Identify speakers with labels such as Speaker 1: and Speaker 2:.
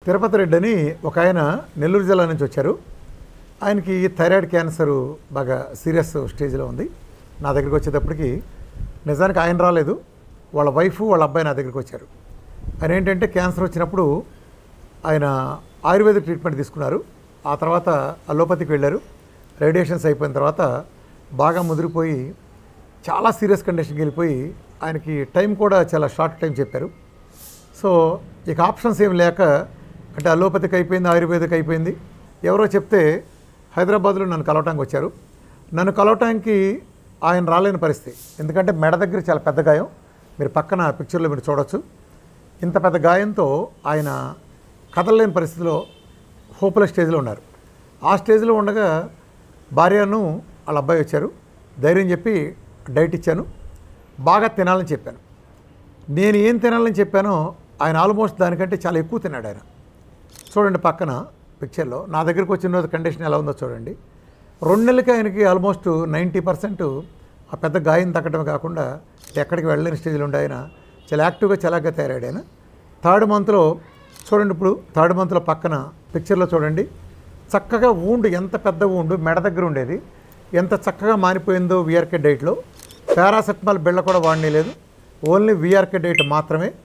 Speaker 1: తిరుపతి రెడ్డి అని ఒక ఆయన నెల్లూరు జిల్లా నుంచి వచ్చారు. ఆయనకి థైరాయిడ్ క్యాన్సర్ బాగా సీరియస్ స్టేజ్లో ఉంది. నా దగ్గరికి వచ్చేటప్పటికి నిజానికి ఆయన రాలేదు, వాళ్ళ వైఫ్ వాళ్ళ అబ్బాయి నా దగ్గరికి వచ్చారు. ఆయన ఏంటంటే క్యాన్సర్ వచ్చినప్పుడు ఆయన ఆయుర్వేద ట్రీట్మెంట్ తీసుకున్నారు. ఆ తర్వాత అలోపతికి వెళ్ళారు. రేడియేషన్స్ అయిపోయిన తర్వాత బాగా ముదిరిపోయి చాలా సీరియస్ కండిషన్కి వెళ్ళిపోయి ఆయనకి టైం కూడా చాలా షార్ట్ టైం చెప్పారు. సో ఇక ఆప్షన్స్ ఏమి లేక, అంటే అలోపతికి అయిపోయింది, ఆయుర్వేదిక్ అయిపోయింది. ఎవరో చెప్తే హైదరాబాద్లో నన్ను కలవటానికి వచ్చారు. నన్ను కలవటానికి ఆయన రాలేని పరిస్థితి, ఎందుకంటే మెడ దగ్గర చాలా పెద్ద గాయం. మీరు పక్కన పిక్చర్లో మీరు చూడొచ్చు. ఇంత పెద్ద గాయంతో ఆయన కదలలేని పరిస్థితిలో హోప్లెస్ స్టేజ్లో ఉన్నారు. ఆ స్టేజ్లో ఉండగా భార్యను వాళ్ళ అబ్బాయి వచ్చారు. ధైర్యం చెప్పి డైట్ ఇచ్చాను, బాగా తినాలని చెప్పాను. నేను ఏం తినాలని చెప్పానో ఆయన ఆల్మోస్ట్ దానికంటే చాలా ఎక్కువ తిన్నాడు ఆయన. చూడండి పక్కన పిక్చర్లో నా దగ్గరికి వచ్చిన రోజు కండిషన్ ఎలా ఉందో చూడండి. 2 నెలలకి ఆయనకి ఆల్మోస్ట్ 90% ఆ పెద్ద గాయం తగ్గడమే కాకుండా ఎక్కడికి వెళ్ళలేని స్టేజ్లో ఉండే ఆయన చాలా యాక్టివ్గా చలాగ్గా తయారాడు ఆయన. 3rd మంత్లో చూడండి, ఇప్పుడు 3rd మంత్లో పక్కన పిక్చర్లో చూడండి, చక్కగా ఊండు, ఎంత పెద్ద ఊండు మెడ దగ్గర ఉండేది ఎంత చక్కగా మారిపోయిందో. విఆర్కే డైట్లో పారాసెటమాల్ బిళ్ళ కూడా వాడనే లేదు, ఓన్లీ విఆర్కే డైట్ మాత్రమే.